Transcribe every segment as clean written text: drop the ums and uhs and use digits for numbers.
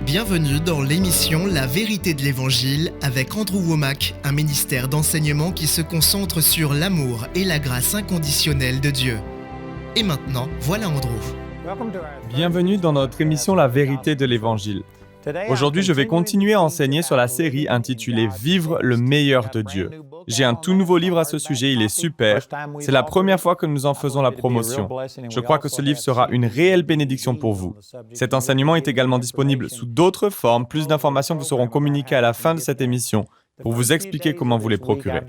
Bienvenue dans l'émission La vérité de l'Évangile avec Andrew Wommack, un ministère d'enseignement qui se concentre sur l'amour et la grâce inconditionnelle de Dieu. Et maintenant, voilà Andrew. Bienvenue dans notre émission La vérité de l'Évangile. Aujourd'hui, je vais continuer à enseigner sur la série intitulée « Vivre le meilleur de Dieu ». J'ai un tout nouveau livre à ce sujet, il est super. C'est la première fois que nous en faisons la promotion. Je crois que ce livre sera une réelle bénédiction pour vous. Cet enseignement est également disponible sous d'autres formes. Plus d'informations vous seront communiquées à la fin de cette émission pour vous expliquer comment vous les procurer.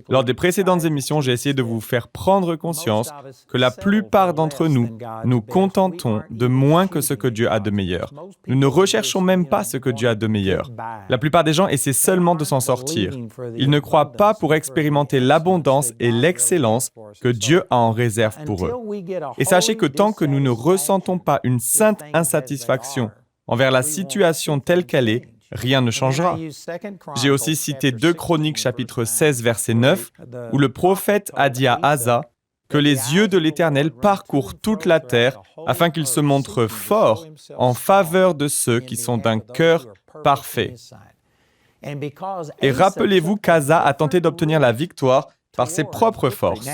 Lors des précédentes émissions, j'ai essayé de vous faire prendre conscience que la plupart d'entre nous nous contentons de moins que ce que Dieu a de meilleur. Nous ne recherchons même pas ce que Dieu a de meilleur. La plupart des gens essaient seulement de s'en sortir. Ils ne croient pas pour expérimenter l'abondance et l'excellence que Dieu a en réserve pour eux. Et sachez que tant que nous ne ressentons pas une sainte insatisfaction envers la situation telle qu'elle est, rien ne changera. J'ai aussi cité 2 Chroniques chapitre 16 verset 9 où le prophète a dit à Asa que les yeux de l'Éternel parcourent toute la terre afin qu'il se montre fort en faveur de ceux qui sont d'un cœur parfait. Et rappelez-vous qu'Asa a tenté d'obtenir la victoire par ses propres forces.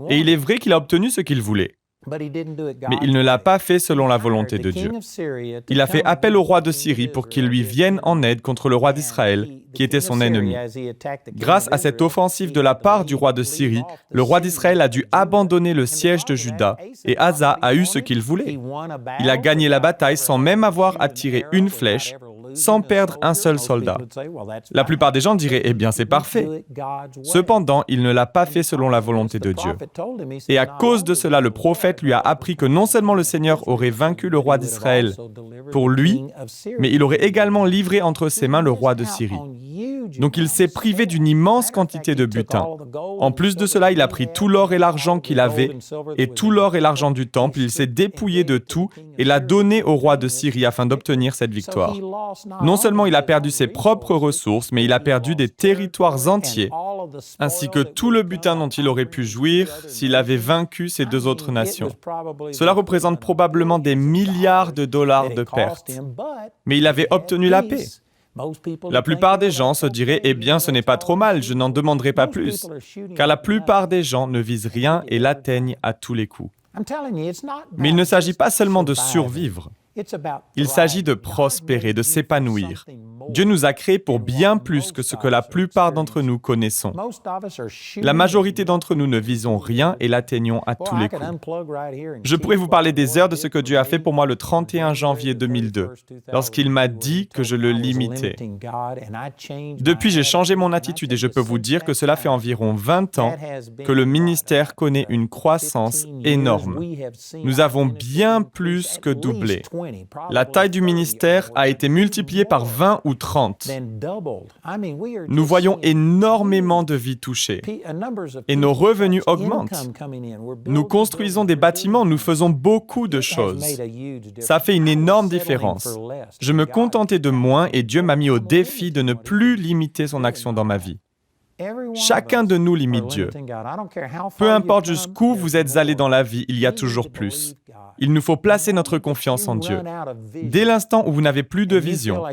Et il est vrai qu'il a obtenu ce qu'il voulait. Mais il ne l'a pas fait selon la volonté de Dieu. Il a fait appel au roi de Syrie pour qu'il lui vienne en aide contre le roi d'Israël, qui était son ennemi. Grâce à cette offensive de la part du roi de Syrie, le roi d'Israël a dû abandonner le siège de Juda et Asa a eu ce qu'il voulait. Il a gagné la bataille sans même avoir à tirer une flèche, sans perdre un seul soldat. La plupart des gens diraient « Eh bien, c'est parfait ». Cependant, il ne l'a pas fait selon la volonté de Dieu. Et à cause de cela, le prophète lui a appris que non seulement le Seigneur aurait vaincu le roi d'Israël pour lui, mais il aurait également livré entre ses mains le roi de Syrie. Donc il s'est privé d'une immense quantité de butin. En plus de cela, il a pris tout l'or et l'argent qu'il avait, et tout l'or et l'argent du temple, il s'est dépouillé de tout et l'a donné au roi de Syrie afin d'obtenir cette victoire. Non seulement il a perdu ses propres ressources, mais il a perdu des territoires entiers, ainsi que tout le butin dont il aurait pu jouir s'il avait vaincu ces 2 autres nations. Cela représente probablement des milliards de dollars de pertes. Mais il avait obtenu la paix. La plupart des gens se diraient « Eh bien, ce n'est pas trop mal, je n'en demanderai pas plus », car la plupart des gens ne visent rien et l'atteignent à tous les coups. Mais il ne s'agit pas seulement de survivre. Il s'agit de prospérer, de s'épanouir. Dieu nous a créés pour bien plus que ce que la plupart d'entre nous connaissons. La majorité d'entre nous ne visons rien et l'atteignons à tous les coups. Je pourrais vous parler des heures de ce que Dieu a fait pour moi le 31 janvier 2002, lorsqu'il m'a dit que je le limitais. Depuis, j'ai changé mon attitude et je peux vous dire que cela fait environ 20 ans que le ministère connaît une croissance énorme. Nous avons bien plus que doublé. La taille du ministère a été multipliée par 20 ou 30. Nous voyons énormément de vies touchées et nos revenus augmentent. Nous construisons des bâtiments, nous faisons beaucoup de choses. Ça fait une énorme différence. Je me contentais de moins et Dieu m'a mis au défi de ne plus limiter son action dans ma vie. Chacun de nous limite Dieu. Peu importe jusqu'où vous êtes allés dans la vie, il y a toujours plus. Il nous faut placer notre confiance en Dieu. Dès l'instant où vous n'avez plus de vision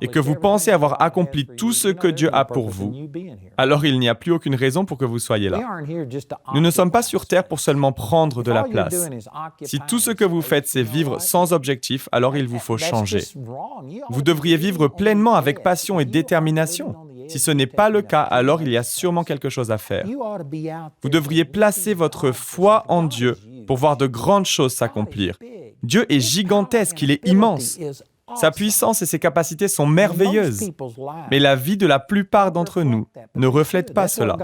et que vous pensez avoir accompli tout ce que Dieu a pour vous, alors il n'y a plus aucune raison pour que vous soyez là. Nous ne sommes pas sur terre pour seulement prendre de la place. Si tout ce que vous faites, c'est vivre sans objectif, alors il vous faut changer. Vous devriez vivre pleinement avec passion et détermination. Si ce n'est pas le cas, alors il y a sûrement quelque chose à faire. Vous devriez placer votre foi en Dieu pour voir de grandes choses s'accomplir. Dieu est gigantesque, il est immense. Sa puissance et ses capacités sont merveilleuses. Mais la vie de la plupart d'entre nous ne reflète pas cela.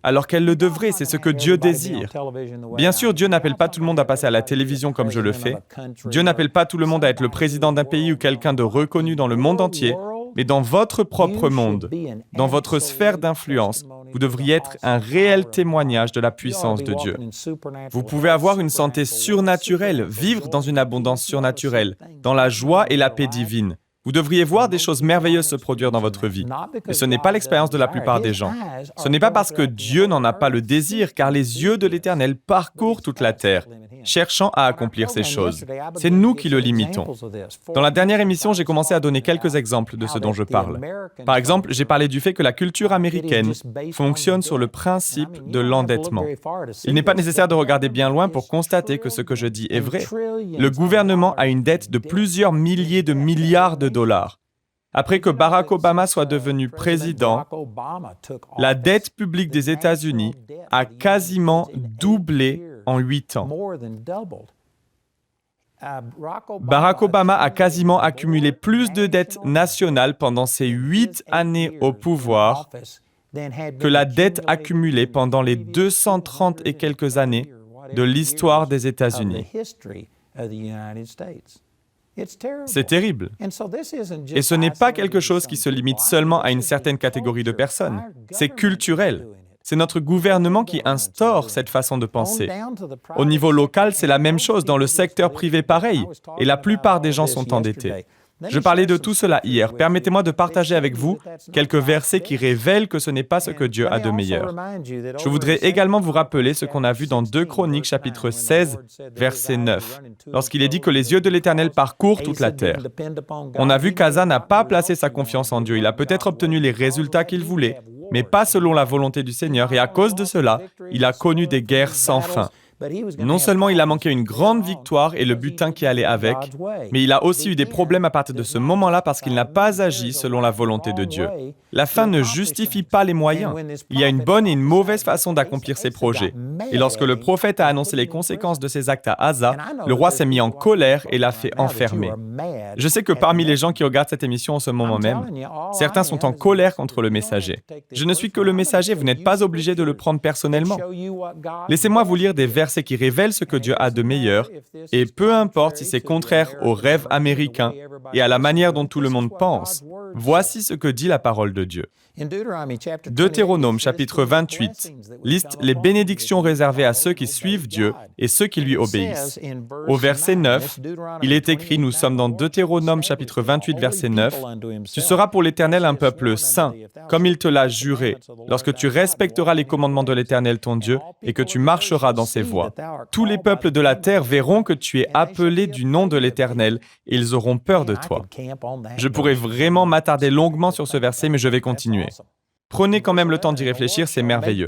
Alors qu'elle le devrait, c'est ce que Dieu désire. Bien sûr, Dieu n'appelle pas tout le monde à passer à la télévision comme je le fais. Dieu n'appelle pas tout le monde à être le président d'un pays ou quelqu'un de reconnu dans le monde entier. Mais dans votre propre monde, dans votre sphère d'influence, vous devriez être un réel témoignage de la puissance de Dieu. Vous pouvez avoir une santé surnaturelle, vivre dans une abondance surnaturelle, dans la joie et la paix divine. Vous devriez voir des choses merveilleuses se produire dans votre vie. Et ce n'est pas l'expérience de la plupart des gens. Ce n'est pas parce que Dieu n'en a pas le désir, car les yeux de l'Éternel parcourent toute la terre, cherchant à accomplir ces choses. C'est nous qui le limitons. Dans la dernière émission, j'ai commencé à donner quelques exemples de ce dont je parle. Par exemple, j'ai parlé du fait que la culture américaine fonctionne sur le principe de l'endettement. Il n'est pas nécessaire de regarder bien loin pour constater que ce que je dis est vrai. Le gouvernement a une dette de plusieurs milliers de milliards de dollars. Après que Barack Obama soit devenu président, la dette publique des États-Unis a quasiment doublé en 8 ans. Barack Obama a quasiment accumulé plus de dettes nationales pendant ses 8 années au pouvoir que la dette accumulée pendant les 230 et quelques années de l'histoire des États-Unis. C'est terrible. Et ce n'est pas quelque chose qui se limite seulement à une certaine catégorie de personnes. C'est culturel. C'est notre gouvernement qui instaure cette façon de penser. Au niveau local, c'est la même chose. Dans le secteur privé, pareil. Et la plupart des gens sont endettés. Je parlais de tout cela hier. Permettez-moi de partager avec vous quelques versets qui révèlent que ce n'est pas ce que Dieu a de meilleur. Je voudrais également vous rappeler ce qu'on a vu dans 2 Chroniques, chapitre 16, verset 9, lorsqu'il est dit que les yeux de l'Éternel parcourent toute la terre. On a vu qu'Asa n'a pas placé sa confiance en Dieu. Il a peut-être obtenu les résultats qu'il voulait, mais pas selon la volonté du Seigneur, et à cause de cela, il a connu des guerres sans fin. Non seulement il a manqué une grande victoire et le butin qui allait avec, mais il a aussi eu des problèmes à partir de ce moment-là parce qu'il n'a pas agi selon la volonté de Dieu. La fin ne justifie pas les moyens. Il y a une bonne et une mauvaise façon d'accomplir ses projets. Et lorsque le prophète a annoncé les conséquences de ses actes à Asa, le roi s'est mis en colère et l'a fait enfermer. Je sais que parmi les gens qui regardent cette émission en ce moment même, certains sont en colère contre le messager. Je ne suis que le messager, vous n'êtes pas obligé de le prendre personnellement. Laissez-moi vous lire des versets qui révèlent ce que Dieu a de meilleur, et peu importe si c'est contraire aux rêves américains et à la manière dont tout le monde pense, voici ce que dit la parole de Dieu. Deutéronome chapitre 28 liste les bénédictions réservées à ceux qui suivent Dieu et ceux qui lui obéissent. Au verset 9, il est écrit, nous sommes dans Deutéronome chapitre 28 verset 9, « Tu seras pour l'Éternel un peuple saint, comme il te l'a juré, lorsque tu respecteras les commandements de l'Éternel ton Dieu et que tu marcheras dans ses voies. Tous les peuples de la terre verront que tu es appelé du nom de l'Éternel et ils auront peur de toi. » Je pourrais vraiment m'attarder longuement sur ce verset, mais je vais continuer. Prenez quand même le temps d'y réfléchir, c'est merveilleux.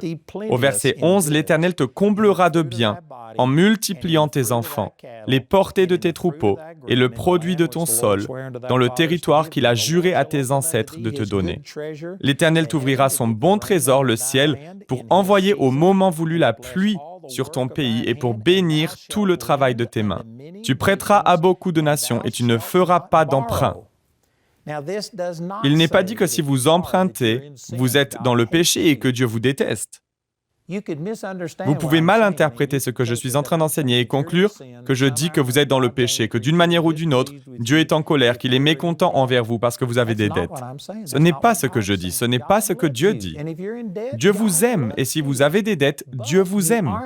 Au verset 11, l'Éternel te comblera de biens en multipliant tes enfants, les portées de tes troupeaux et le produit de ton sol dans le territoire qu'il a juré à tes ancêtres de te donner. L'Éternel t'ouvrira son bon trésor, le ciel, pour envoyer au moment voulu la pluie sur ton pays et pour bénir tout le travail de tes mains. Tu prêteras à beaucoup de nations et tu ne feras pas d'emprunt. Il n'est pas dit que si vous empruntez, vous êtes dans le péché et que Dieu vous déteste. Vous pouvez mal interpréter ce que je suis en train d'enseigner et conclure que je dis que vous êtes dans le péché, que d'une manière ou d'une autre, Dieu est en colère, qu'il est mécontent envers vous parce que vous avez des dettes. Ce n'est pas ce que je dis, ce n'est pas ce que Dieu dit. Dieu vous aime et si vous avez des dettes, Dieu vous aime.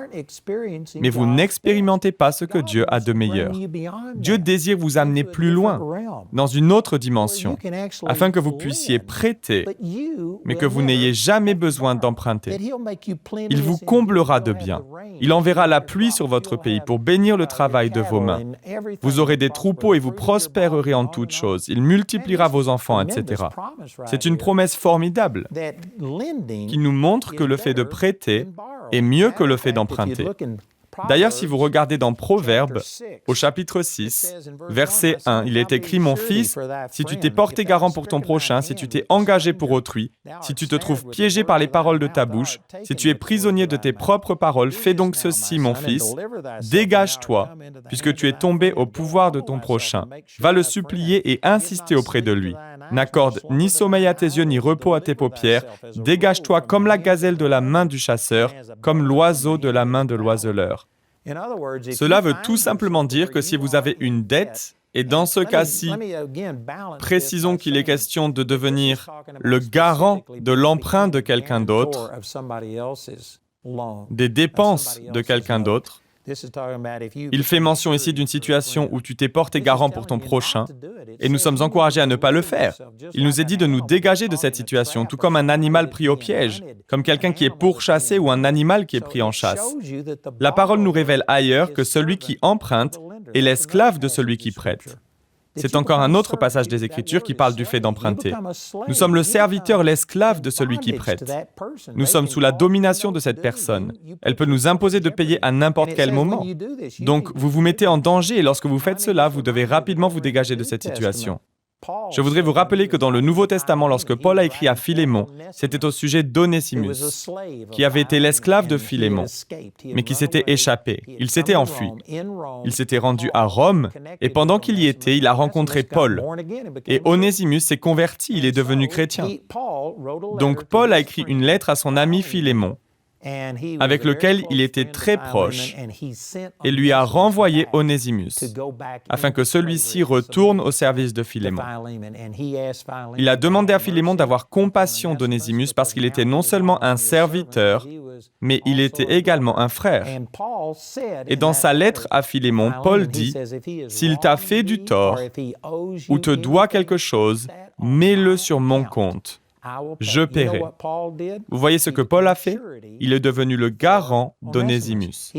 Mais vous n'expérimentez pas ce que Dieu a de meilleur. Dieu désire vous amener plus loin, dans une autre dimension, afin que vous puissiez prêter, mais que vous n'ayez jamais besoin d'emprunter. Il vous comblera de biens. Il enverra la pluie sur votre pays pour bénir le travail de vos mains. Vous aurez des troupeaux et vous prospérerez en toutes choses. Il multipliera vos enfants, etc. C'est une promesse formidable qui nous montre que le fait de prêter est mieux que le fait d'emprunter. D'ailleurs, si vous regardez dans Proverbes, au chapitre 6, verset 1, il est écrit « Mon fils, si tu t'es porté garant pour ton prochain, si tu t'es engagé pour autrui, si tu te trouves piégé par les paroles de ta bouche, si tu es prisonnier de tes propres paroles, fais donc ceci, mon fils, dégage-toi, puisque tu es tombé au pouvoir de ton prochain. Va le supplier et insister auprès de lui. N'accorde ni sommeil à tes yeux, ni repos à tes paupières. Dégage-toi comme la gazelle de la main du chasseur, comme l'oiseau de la main de l'oiseleur. » Cela veut tout simplement dire que si vous avez une dette, et dans ce cas-ci, précisons qu'il est question de devenir le garant de l'emprunt de quelqu'un d'autre, des dépenses de quelqu'un d'autre. Il fait mention ici d'une situation où tu t'es porté garant pour ton prochain. et nous sommes encouragés à ne pas le faire. Il nous est dit de nous dégager de cette situation, tout comme un animal pris au piège, comme quelqu'un qui est pourchassé ou un animal qui est pris en chasse. La parole nous révèle ailleurs que celui qui emprunte est l'esclave de celui qui prête. C'est encore un autre passage des Écritures qui parle du fait d'emprunter. Nous sommes le serviteur, l'esclave de celui qui prête. Nous sommes sous la domination de cette personne. Elle peut nous imposer de payer à n'importe quel moment. Donc, vous vous mettez en danger et lorsque vous faites cela, vous devez rapidement vous dégager de cette situation. Je voudrais vous rappeler que dans le Nouveau Testament, lorsque Paul a écrit à Philémon, c'était au sujet d'Onésimus, qui avait été l'esclave de Philémon, mais qui s'était échappé. Il s'était enfui. Il s'était rendu à Rome, et pendant qu'il y était, il a rencontré Paul. Et Onésimus s'est converti, il est devenu chrétien. Donc Paul a écrit une lettre à son ami Philémon, avec lequel il était très proche, et lui a renvoyé Onésimus, afin que celui-ci retourne au service de Philémon. Il a demandé à Philémon d'avoir compassion d'Onésimus parce qu'il était non seulement un serviteur, mais il était également un frère. Et dans sa lettre à Philémon, Paul dit « S'il t'a fait du tort ou te doit quelque chose, mets-le sur mon compte. Je paierai. » Vous voyez ce que Paul a fait? Il est devenu le garant d'Onésimus.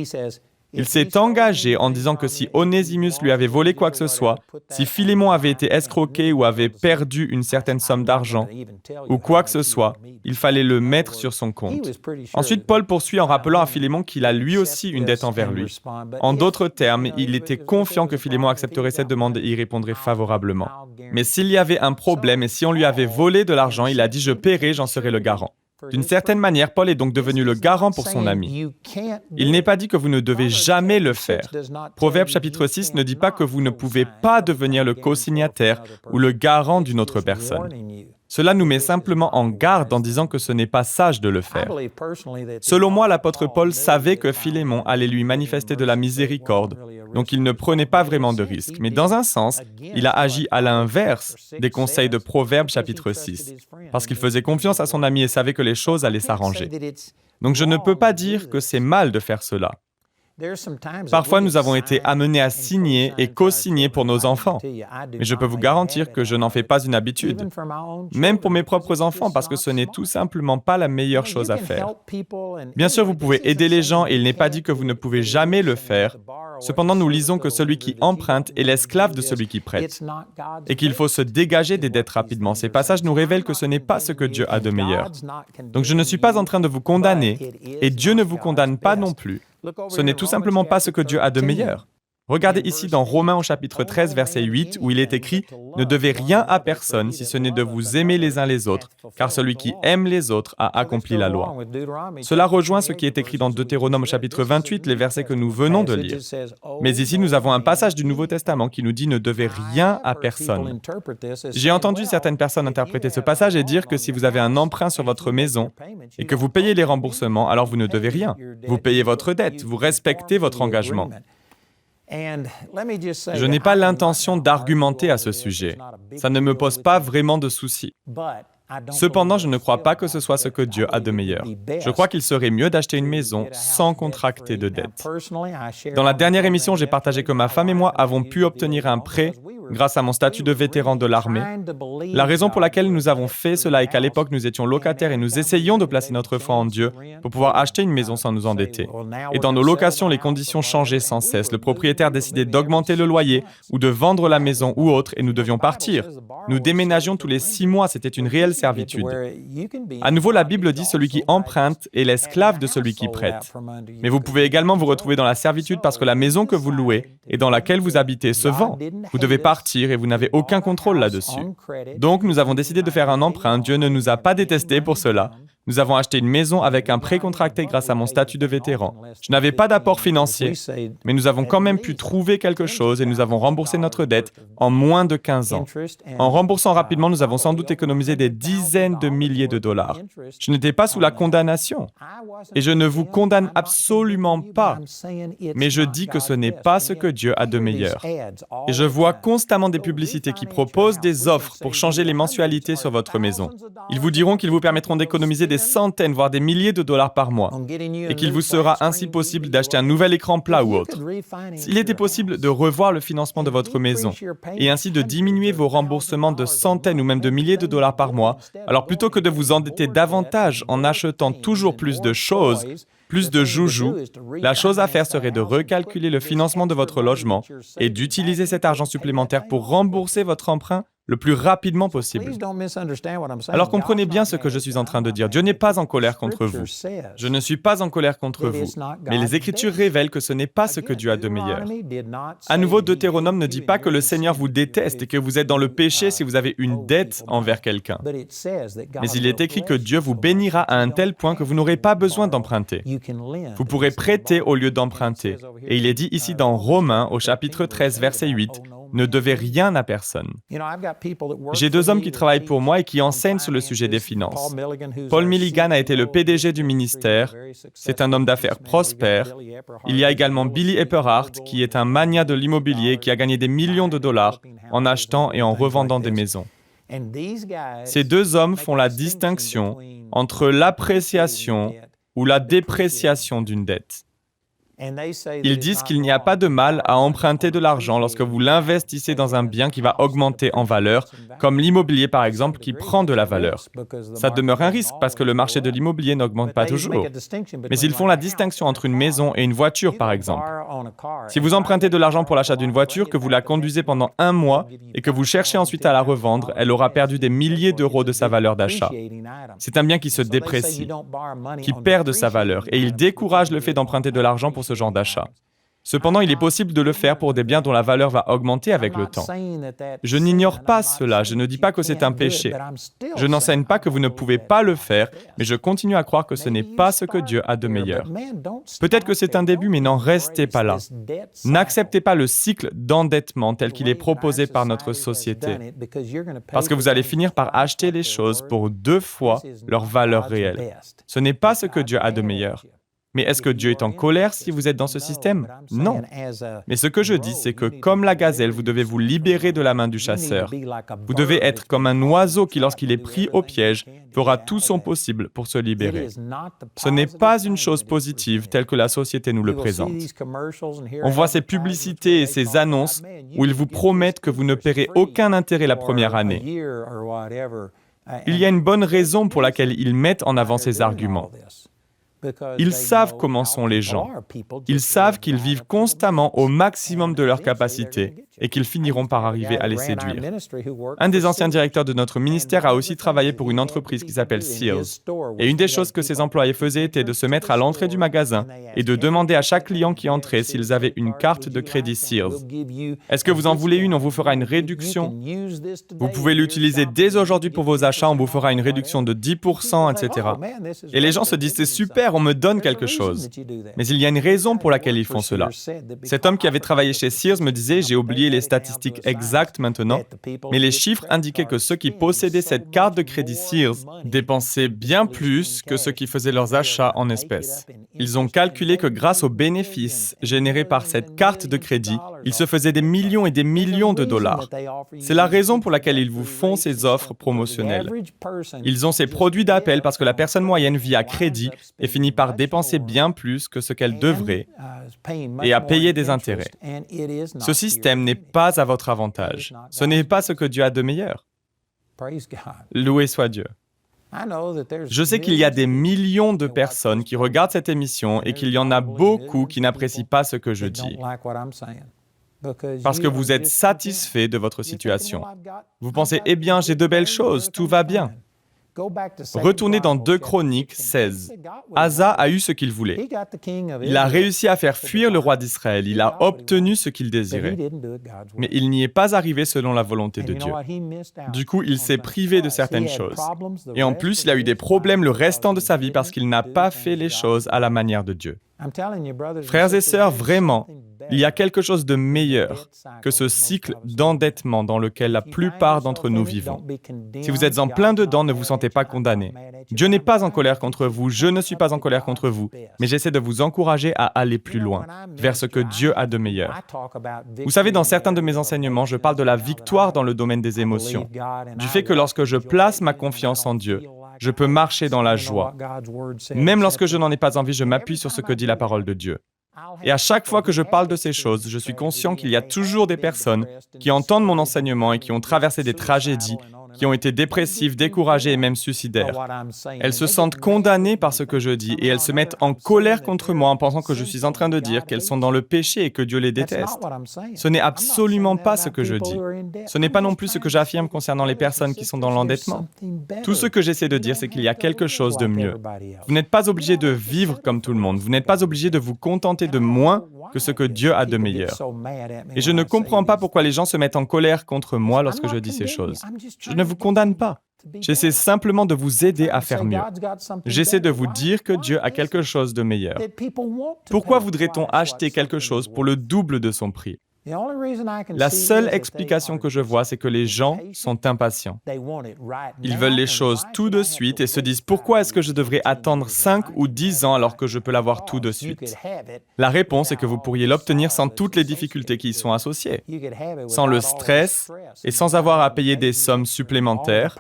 Il s'est engagé en disant que si Onésimus lui avait volé quoi que ce soit, si Philémon avait été escroqué ou avait perdu une certaine somme d'argent, ou quoi que ce soit, il fallait le mettre sur son compte. Ensuite, Paul poursuit en rappelant à Philémon qu'il a lui aussi une dette envers lui. En d'autres termes, il était confiant que Philémon accepterait cette demande et y répondrait favorablement. Mais s'il y avait un problème et si on lui avait volé de l'argent, il a dit « Je paierai, j'en serai le garant ». D'une certaine manière, Paul est donc devenu le garant pour son ami. Il n'est pas dit que vous ne devez jamais le faire. Proverbe chapitre 6 ne dit pas que vous ne pouvez pas devenir le co-signataire ou le garant d'une autre personne. Cela nous met simplement en garde en disant que ce n'est pas sage de le faire. Selon moi, l'apôtre Paul savait que Philémon allait lui manifester de la miséricorde, donc il ne prenait pas vraiment de risques. Mais dans un sens, il a agi à l'inverse des conseils de Proverbe chapitre 6, parce qu'il faisait confiance à son ami et savait que les choses allaient s'arranger. Donc je ne peux pas dire que c'est mal de faire cela. Parfois, nous avons été amenés à signer et co-signer pour nos enfants. Mais je peux vous garantir que je n'en fais pas une habitude. Même pour mes propres enfants, parce que ce n'est tout simplement pas la meilleure chose à faire. Bien sûr, vous pouvez aider les gens et il n'est pas dit que vous ne pouvez jamais le faire. Cependant, nous lisons que celui qui emprunte est l'esclave de celui qui prête et qu'il faut se dégager des dettes rapidement. Ces passages nous révèlent que ce n'est pas ce que Dieu a de meilleur. Donc, je ne suis pas en train de vous condamner et Dieu ne vous condamne pas non plus. Ce n'est tout simplement pas ce que Dieu a de meilleur. Regardez ici dans Romains au chapitre 13, verset 8, où il est écrit « Ne devez rien à personne si ce n'est de vous aimer les uns les autres, car celui qui aime les autres a accompli la loi. » Cela rejoint ce qui est écrit dans Deutéronome au chapitre 28, les versets que nous venons de lire. Mais ici, nous avons un passage du Nouveau Testament qui nous dit « Ne devez rien à personne ». J'ai entendu certaines personnes interpréter ce passage et dire que si vous avez un emprunt sur votre maison et que vous payez les remboursements, alors vous ne devez rien. Vous payez votre dette, vous respectez votre engagement. Je n'ai pas l'intention d'argumenter à ce sujet. Ça ne me pose pas vraiment de soucis. Cependant, je ne crois pas que ce soit ce que Dieu a de meilleur. Je crois qu'il serait mieux d'acheter une maison sans contracter de dette. Dans la dernière émission, j'ai partagé que ma femme et moi avons pu obtenir un prêt grâce à mon statut de vétéran de l'armée. La raison pour laquelle nous avons fait cela est qu'à l'époque, nous étions locataires et nous essayions de placer notre foi en Dieu pour pouvoir acheter une maison sans nous endetter. Et dans nos locations, les conditions changeaient sans cesse. Le propriétaire décidait d'augmenter le loyer ou de vendre la maison ou autre et nous devions partir. Nous déménagions tous les 6 mois, c'était une réelle servitude. À nouveau, la Bible dit « Celui qui emprunte est l'esclave de celui qui prête ». Mais vous pouvez également vous retrouver dans la servitude parce que la maison que vous louez et dans laquelle vous habitez se vend. Vous devez partir et vous n'avez aucun contrôle là-dessus. Donc, nous avons décidé de faire un emprunt. Dieu ne nous a pas détestés pour cela. Nous avons acheté une maison avec un prêt contracté grâce à mon statut de vétéran. Je n'avais pas d'apport financier, mais nous avons quand même pu trouver quelque chose et nous avons remboursé notre dette en moins de 15 ans. En remboursant rapidement, nous avons sans doute économisé des dizaines de milliers de dollars. Je n'étais pas sous la condamnation et je ne vous condamne absolument pas, mais je dis que ce n'est pas ce que Dieu a de meilleur. Et je vois constamment des publicités qui proposent des offres pour changer les mensualités sur votre maison. Ils vous diront qu'ils vous permettront d'économiser des des centaines, voire des milliers de dollars par mois, et qu'il vous sera ainsi possible d'acheter un nouvel écran plat ou autre. S'il était possible de revoir le financement de votre maison, et ainsi de diminuer vos remboursements de centaines ou même de milliers de dollars par mois, alors plutôt que de vous endetter davantage en achetant toujours plus de choses, plus de joujoux, la chose à faire serait de recalculer le financement de votre logement et d'utiliser cet argent supplémentaire pour rembourser votre emprunt le plus rapidement possible. Alors comprenez bien ce que je suis en train de dire. Dieu n'est pas en colère contre vous. Je ne suis pas en colère contre vous. Mais les Écritures révèlent que ce n'est pas ce que Dieu a de meilleur. À nouveau, Deutéronome ne dit pas que le Seigneur vous déteste et que vous êtes dans le péché si vous avez une dette envers quelqu'un. Mais il est écrit que Dieu vous bénira à un tel point que vous n'aurez pas besoin d'emprunter. Vous pourrez prêter au lieu d'emprunter. Et il est dit ici dans Romains, au chapitre 13, verset 8, « Ne devez rien à personne ». J'ai 2 hommes qui travaillent pour moi et qui enseignent sur le sujet des finances. Paul Milligan a été le PDG du ministère. C'est un homme d'affaires prospère. Il y a également Billy Epperhart, qui est un magnat de l'immobilier qui a gagné des millions de dollars en achetant et en revendant des maisons. Ces 2 hommes font la distinction entre l'appréciation ou la dépréciation d'une dette. Ils disent qu'il n'y a pas de mal à emprunter de l'argent lorsque vous l'investissez dans un bien qui va augmenter en valeur, comme l'immobilier par exemple qui prend de la valeur. Ça demeure un risque parce que le marché de l'immobilier n'augmente pas toujours. Mais ils font la distinction entre une maison et une voiture par exemple. Si vous empruntez de l'argent pour l'achat d'une voiture, que vous la conduisez pendant 1 mois et que vous cherchez ensuite à la revendre, elle aura perdu des milliers d'euros de sa valeur d'achat. C'est un bien qui se déprécie, qui perd de sa valeur et il décourage le fait d'emprunter de l'argent pour ce genre d'achat. Cependant, il est possible de le faire pour des biens dont la valeur va augmenter avec le temps. Je n'ignore pas cela, je ne dis pas que c'est un péché. Je n'enseigne pas que vous ne pouvez pas le faire, mais je continue à croire que ce n'est pas ce que Dieu a de meilleur. Peut-être que c'est un début, mais n'en restez pas là. N'acceptez pas le cycle d'endettement tel qu'il est proposé par notre société, parce que vous allez finir par acheter les choses pour 2 fois leur valeur réelle. Ce n'est pas ce que Dieu a de meilleur. Mais est-ce que Dieu est en colère si vous êtes dans ce système? Non. Mais ce que je dis, c'est que comme la gazelle, vous devez vous libérer de la main du chasseur. Vous devez être comme un oiseau qui, lorsqu'il est pris au piège, fera tout son possible pour se libérer. Ce n'est pas une chose positive telle que la société nous le présente. On voit ces publicités et ces annonces où ils vous promettent que vous ne paierez aucun intérêt la première année. Il y a une bonne raison pour laquelle ils mettent en avant ces arguments. Ils savent comment sont les gens. Ils savent qu'ils vivent constamment au maximum de leur capacité et qu'ils finiront par arriver à les séduire. Un des anciens directeurs de notre ministère a aussi travaillé pour une entreprise qui s'appelle Sears. Et une des choses que ses employés faisaient était de se mettre à l'entrée du magasin et de demander à chaque client qui entrait s'ils avaient une carte de crédit Sears. Est-ce que vous en voulez une? On vous fera une réduction. Vous pouvez l'utiliser dès aujourd'hui pour vos achats, on vous fera une réduction de 10%, etc. Et les gens se disent, c'est super, on me donne quelque chose. Mais il y a une raison pour laquelle ils font cela. Cet homme qui avait travaillé chez Sears me disait, j'ai oublié les statistiques exactes maintenant, mais les chiffres indiquaient que ceux qui possédaient cette carte de crédit Sears dépensaient bien plus que ceux qui faisaient leurs achats en espèces. Ils ont calculé que grâce aux bénéfices générés par cette carte de crédit, ils se faisaient des millions et des millions de dollars. C'est la raison pour laquelle ils vous font ces offres promotionnelles. Ils ont ces produits d'appel parce que la personne moyenne vit à crédit et finit par dépenser bien plus que ce qu'elle devrait et à payer des intérêts. Ce système n'est pas à votre avantage. Ce n'est pas ce que Dieu a de meilleur. Loué soit Dieu. Je sais qu'il y a des millions de personnes qui regardent cette émission et qu'il y en a beaucoup qui n'apprécient pas ce que je dis. Parce que vous êtes satisfait de votre situation. Vous pensez, eh bien, j'ai de belles choses, tout va bien. Retournez dans 2 Chroniques 16. Asa a eu ce qu'il voulait. Il a réussi à faire fuir le roi d'Israël. Il a obtenu ce qu'il désirait. Mais il n'y est pas arrivé selon la volonté de Dieu. Du coup, il s'est privé de certaines choses. Et en plus, il a eu des problèmes le restant de sa vie parce qu'il n'a pas fait les choses à la manière de Dieu. Frères et sœurs, vraiment, il y a quelque chose de meilleur que ce cycle d'endettement dans lequel la plupart d'entre nous vivons. Si vous êtes en plein dedans, ne vous sentez pas condamné. Dieu n'est pas en colère contre vous, je ne suis pas en colère contre vous, mais j'essaie de vous encourager à aller plus loin, vers ce que Dieu a de meilleur. Vous savez, dans certains de mes enseignements, je parle de la victoire dans le domaine des émotions, du fait que lorsque je place ma confiance en Dieu, Je peux marcher dans la joie. Même lorsque je n'en ai pas envie, je m'appuie sur ce que dit la parole de Dieu. Et à chaque fois que je parle de ces choses, je suis conscient qu'il y a toujours des personnes qui entendent mon enseignement et qui ont traversé des tragédies, qui ont été dépressives, découragées et même suicidaires. Elles se sentent condamnées par ce que je dis et elles se mettent en colère contre moi en pensant que je suis en train de dire qu'elles sont dans le péché et que Dieu les déteste. Ce n'est absolument pas ce que je dis. Ce n'est pas non plus ce que j'affirme concernant les personnes qui sont dans l'endettement. Tout ce que j'essaie de dire, c'est qu'il y a quelque chose de mieux. Vous n'êtes pas obligé de vivre comme tout le monde. Vous n'êtes pas obligé de vous contenter de moins que ce que Dieu a de meilleur. Et je ne comprends pas pourquoi les gens se mettent en colère contre moi lorsque je dis ces choses. Je ne vous condamne pas. J'essaie simplement de vous aider à faire mieux. J'essaie de vous dire que Dieu a quelque chose de meilleur. Pourquoi voudrait-on acheter quelque chose pour le double de son prix? La seule explication que je vois, c'est que les gens sont impatients. Ils veulent les choses tout de suite et se disent « Pourquoi est-ce que je devrais attendre 5 ou 10 ans alors que je peux l'avoir tout de suite ?» La réponse est que vous pourriez l'obtenir sans toutes les difficultés qui y sont associées, sans le stress et sans avoir à payer des sommes supplémentaires,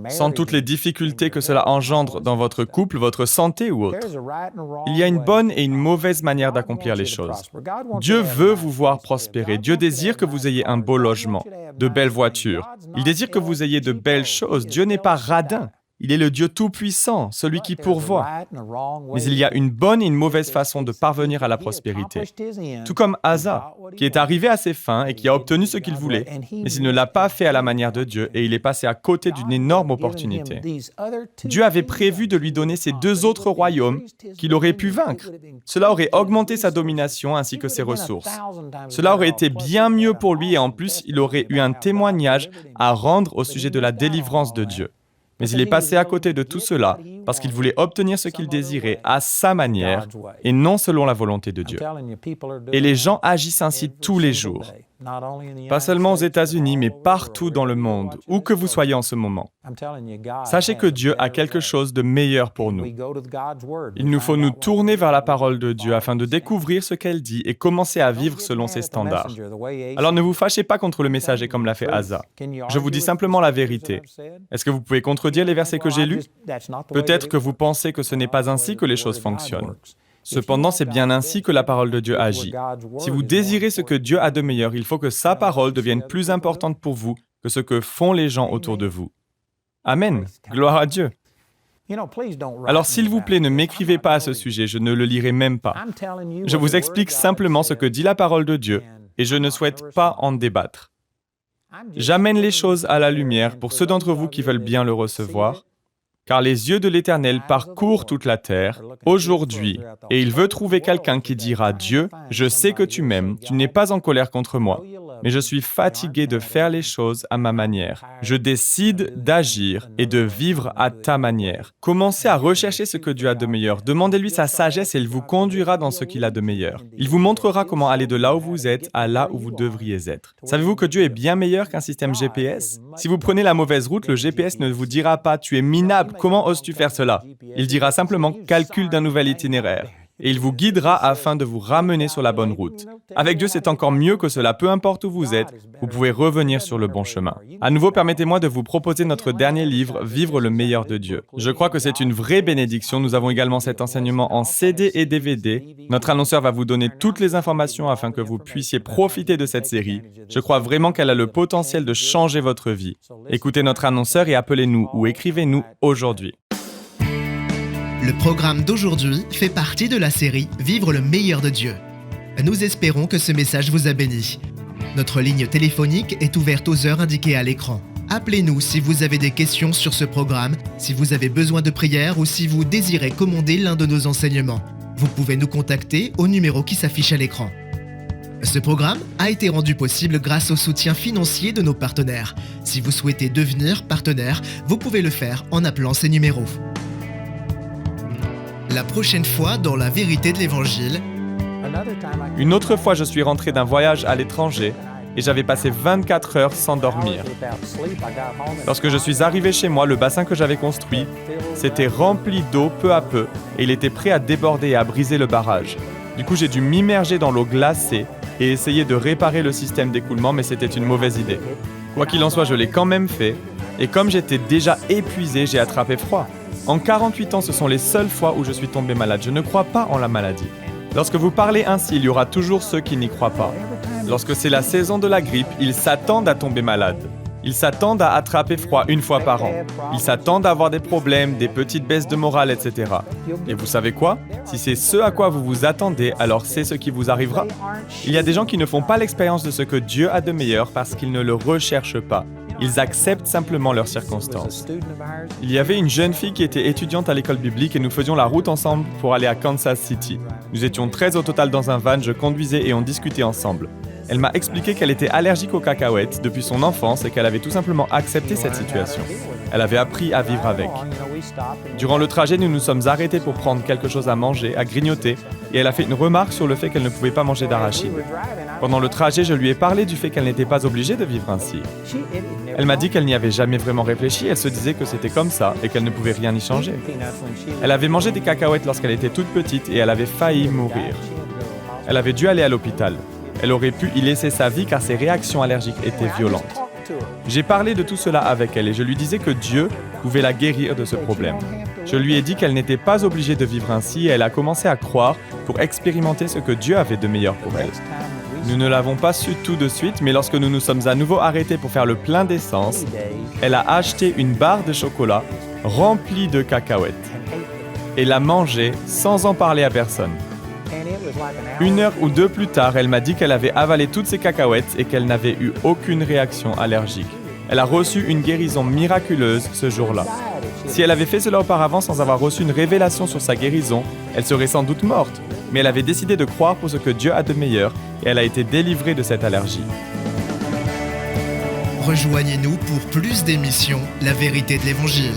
sans toutes les difficultés que cela engendre dans votre couple, votre santé ou autre. Il y a une bonne et une mauvaise manière d'accomplir les choses. Dieu veut vous voir prospérer. Dieu désire que vous ayez un beau logement, de belles voitures. Il désire que vous ayez de belles choses. Dieu n'est pas radin. Il est le Dieu tout-puissant, celui qui pourvoit. Mais il y a une bonne et une mauvaise façon de parvenir à la prospérité. Tout comme Asa, qui est arrivé à ses fins et qui a obtenu ce qu'il voulait, mais il ne l'a pas fait à la manière de Dieu et il est passé à côté d'une énorme opportunité. Dieu avait prévu de lui donner ces 2 autres royaumes qu'il aurait pu vaincre. Cela aurait augmenté sa domination ainsi que ses ressources. Cela aurait été bien mieux pour lui et en plus, il aurait eu un témoignage à rendre au sujet de la délivrance de Dieu. Mais il est passé à côté de tout cela parce qu'il voulait obtenir ce qu'il désirait à sa manière et non selon la volonté de Dieu. Et les gens agissent ainsi tous les jours. Pas seulement aux États-Unis, mais partout dans le monde, où que vous soyez en ce moment. Sachez que Dieu a quelque chose de meilleur pour nous. Il nous faut nous tourner vers la parole de Dieu afin de découvrir ce qu'elle dit et commencer à vivre selon ses standards. Alors ne vous fâchez pas contre le messager comme l'a fait Asa. Je vous dis simplement la vérité. Est-ce que vous pouvez contredire les versets que j'ai lus? Peut-être que vous pensez que ce n'est pas ainsi que les choses fonctionnent. Cependant, c'est bien ainsi que la parole de Dieu agit. Si vous désirez ce que Dieu a de meilleur, il faut que sa parole devienne plus importante pour vous que ce que font les gens autour de vous. Amen. Gloire à Dieu. Alors, s'il vous plaît, ne m'écrivez pas à ce sujet, je ne le lirai même pas. Je vous explique simplement ce que dit la parole de Dieu et je ne souhaite pas en débattre. J'amène les choses à la lumière pour ceux d'entre vous qui veulent bien le recevoir. Car les yeux de l'Éternel parcourent toute la terre, aujourd'hui, et il veut trouver quelqu'un qui dira « Dieu, je sais que tu m'aimes, tu n'es pas en colère contre moi, mais je suis fatigué de faire les choses à ma manière. Je décide d'agir et de vivre à ta manière. » Commencez à rechercher ce que Dieu a de meilleur. Demandez-lui sa sagesse et il vous conduira dans ce qu'il a de meilleur. Il vous montrera comment aller de là où vous êtes à là où vous devriez être. Savez-vous que Dieu est bien meilleur qu'un système GPS? Si vous prenez la mauvaise route, le GPS ne vous dira pas « Tu es minable. Comment oses-tu faire cela ?» Il dira simplement « Calcul d'un nouvel itinéraire ». Et il vous guidera afin de vous ramener sur la bonne route. Avec Dieu, c'est encore mieux que cela. Peu importe où vous êtes, vous pouvez revenir sur le bon chemin. À nouveau, permettez-moi de vous proposer notre dernier livre, Vivre le meilleur de Dieu. Je crois que c'est une vraie bénédiction. Nous avons également cet enseignement en CD et DVD. Notre annonceur va vous donner toutes les informations afin que vous puissiez profiter de cette série. Je crois vraiment qu'elle a le potentiel de changer votre vie. Écoutez notre annonceur et appelez-nous ou écrivez-nous aujourd'hui. Le programme d'aujourd'hui fait partie de la série « Vivre le meilleur de Dieu ». Nous espérons que ce message vous a béni. Notre ligne téléphonique est ouverte aux heures indiquées à l'écran. Appelez-nous si vous avez des questions sur ce programme, si vous avez besoin de prière ou si vous désirez commander l'un de nos enseignements. Vous pouvez nous contacter au numéro qui s'affiche à l'écran. Ce programme a été rendu possible grâce au soutien financier de nos partenaires. Si vous souhaitez devenir partenaire, vous pouvez le faire en appelant ces numéros. La prochaine fois dans la vérité de l'Évangile. Une autre fois, je suis rentré d'un voyage à l'étranger et j'avais passé 24 heures sans dormir. Lorsque je suis arrivé chez moi, le bassin que j'avais construit s'était rempli d'eau peu à peu et il était prêt à déborder et à briser le barrage. Du coup, j'ai dû m'immerger dans l'eau glacée et essayer de réparer le système d'écoulement, mais c'était une mauvaise idée. Quoi qu'il en soit, je l'ai quand même fait. Et comme j'étais déjà épuisé, j'ai attrapé froid. En 48 ans, ce sont les seules fois où je suis tombé malade. Je ne crois pas en la maladie. Lorsque vous parlez ainsi, il y aura toujours ceux qui n'y croient pas. Lorsque c'est la saison de la grippe, ils s'attendent à tomber malade. Ils s'attendent à attraper froid une fois par an. Ils s'attendent à avoir des problèmes, des petites baisses de morale, etc. Et vous savez quoi? Si c'est ce à quoi vous vous attendez, alors c'est ce qui vous arrivera. Il y a des gens qui ne font pas l'expérience de ce que Dieu a de meilleur parce qu'ils ne le recherchent pas. Ils acceptent simplement leurs circonstances. Il y avait une jeune fille qui était étudiante à l'école biblique et nous faisions la route ensemble pour aller à Kansas City. Nous étions 13 au total dans un van, je conduisais et on discutait ensemble. Elle m'a expliqué qu'elle était allergique aux cacahuètes depuis son enfance et qu'elle avait tout simplement accepté cette situation. Elle avait appris à vivre avec. Durant le trajet, nous nous sommes arrêtés pour prendre quelque chose à manger, à grignoter, et elle a fait une remarque sur le fait qu'elle ne pouvait pas manger d'arachide. Pendant le trajet, je lui ai parlé du fait qu'elle n'était pas obligée de vivre ainsi. Elle m'a dit qu'elle n'y avait jamais vraiment réfléchi, elle se disait que c'était comme ça et qu'elle ne pouvait rien y changer. Elle avait mangé des cacahuètes lorsqu'elle était toute petite et elle avait failli mourir. Elle avait dû aller à l'hôpital. Elle aurait pu y laisser sa vie car ses réactions allergiques étaient violentes. J'ai parlé de tout cela avec elle et je lui disais que Dieu pouvait la guérir de ce problème. Je lui ai dit qu'elle n'était pas obligée de vivre ainsi et elle a commencé à croire pour expérimenter ce que Dieu avait de meilleur pour elle. Nous ne l'avons pas su tout de suite, mais lorsque nous nous sommes à nouveau arrêtés pour faire le plein d'essence, elle a acheté une barre de chocolat remplie de cacahuètes et l'a mangée sans en parler à personne. 1 heure ou 2 plus tard, elle m'a dit qu'elle avait avalé toutes ces cacahuètes et qu'elle n'avait eu aucune réaction allergique. Elle a reçu une guérison miraculeuse ce jour-là. Si elle avait fait cela auparavant sans avoir reçu une révélation sur sa guérison, elle serait sans doute morte. Mais elle avait décidé de croire pour ce que Dieu a de meilleur et elle a été délivrée de cette allergie. Rejoignez-nous pour plus d'émissions La vérité de l'Évangile.